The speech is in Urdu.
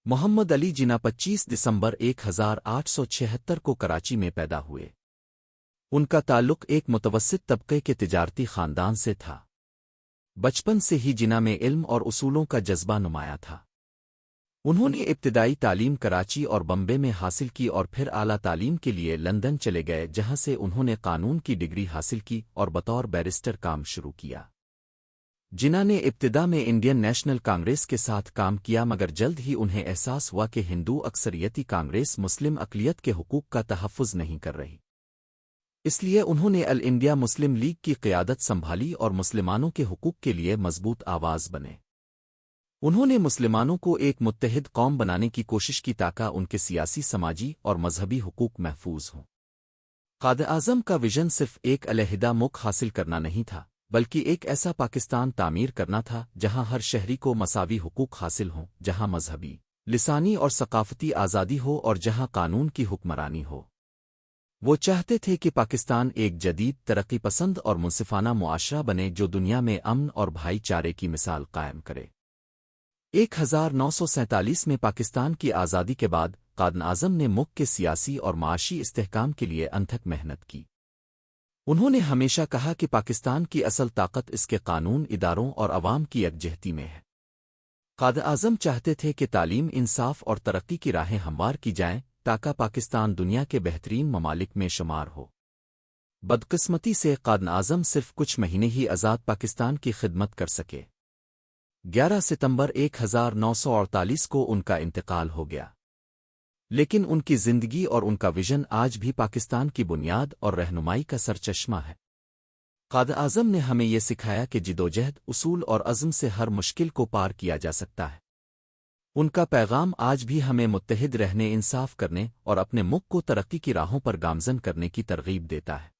محمد علی جناح 25 دسمبر 1876 کو کراچی میں پیدا ہوئے۔ ان کا تعلق ایک متوسط طبقے کے تجارتی خاندان سے تھا۔ بچپن سے ہی جناح میں علم اور اصولوں کا جذبہ نمایاں تھا۔ انہوں نے ابتدائی تعلیم کراچی اور بمبے میں حاصل کی اور پھر اعلیٰ تعلیم کے لیے لندن چلے گئے، جہاں سے انہوں نے قانون کی ڈگری حاصل کی اور بطور بیرسٹر کام شروع کیا۔ جناح نے ابتدا میں انڈین نیشنل کانگریس کے ساتھ کام کیا، مگر جلد ہی انہیں احساس ہوا کہ ہندو اکثریتی کانگریس مسلم اقلیت کے حقوق کا تحفظ نہیں کر رہی۔ اس لیے انہوں نے آل انڈیا مسلم لیگ کی قیادت سنبھالی اور مسلمانوں کے حقوق کے لیے مضبوط آواز بنے۔ انہوں نے مسلمانوں کو ایک متحد قوم بنانے کی کوشش کی تاکہ ان کے سیاسی، سماجی اور مذہبی حقوق محفوظ ہوں۔ قائد-اعظم کا وژن صرف ایک علیحدہ ملک حاصل کرنا نہیں تھا، بلکہ ایک ایسا پاکستان تعمیر کرنا تھا جہاں ہر شہری کو مساوی حقوق حاصل ہوں، جہاں مذہبی، لسانی اور ثقافتی آزادی ہو اور جہاں قانون کی حکمرانی ہو۔ وہ چاہتے تھے کہ پاکستان ایک جدید، ترقی پسند اور منصفانہ معاشرہ بنے جو دنیا میں امن اور بھائی چارے کی مثال قائم کرے۔ 1947 میں پاکستان کی آزادی کے بعد قائد-اعظم نے ملک کے سیاسی اور معاشی استحکام کے لیے انتھک محنت کی۔ انہوں نے ہمیشہ کہا کہ پاکستان کی اصل طاقت اس کے قانون، اداروں اور عوام کی یکجہتی میں ہے۔ قائد-اعظم چاہتے تھے کہ تعلیم، انصاف اور ترقی کی راہیں ہموار کی جائیں تاکہ پاکستان دنیا کے بہترین ممالک میں شمار ہو۔ بدقسمتی سے قائد-اعظم صرف کچھ مہینے ہی آزاد پاکستان کی خدمت کر سکے۔ 11 ستمبر 1948 کو ان کا انتقال ہو گیا، لیکن ان کی زندگی اور ان کا وژن آج بھی پاکستان کی بنیاد اور رہنمائی کا سرچشمہ ہے۔ قائد-اعظم نے ہمیں یہ سکھایا کہ جدوجہد، اصول اور عزم سے ہر مشکل کو پار کیا جا سکتا ہے۔ ان کا پیغام آج بھی ہمیں متحد رہنے، انصاف کرنے اور اپنے ملک کو ترقی کی راہوں پر گامزن کرنے کی ترغیب دیتا ہے۔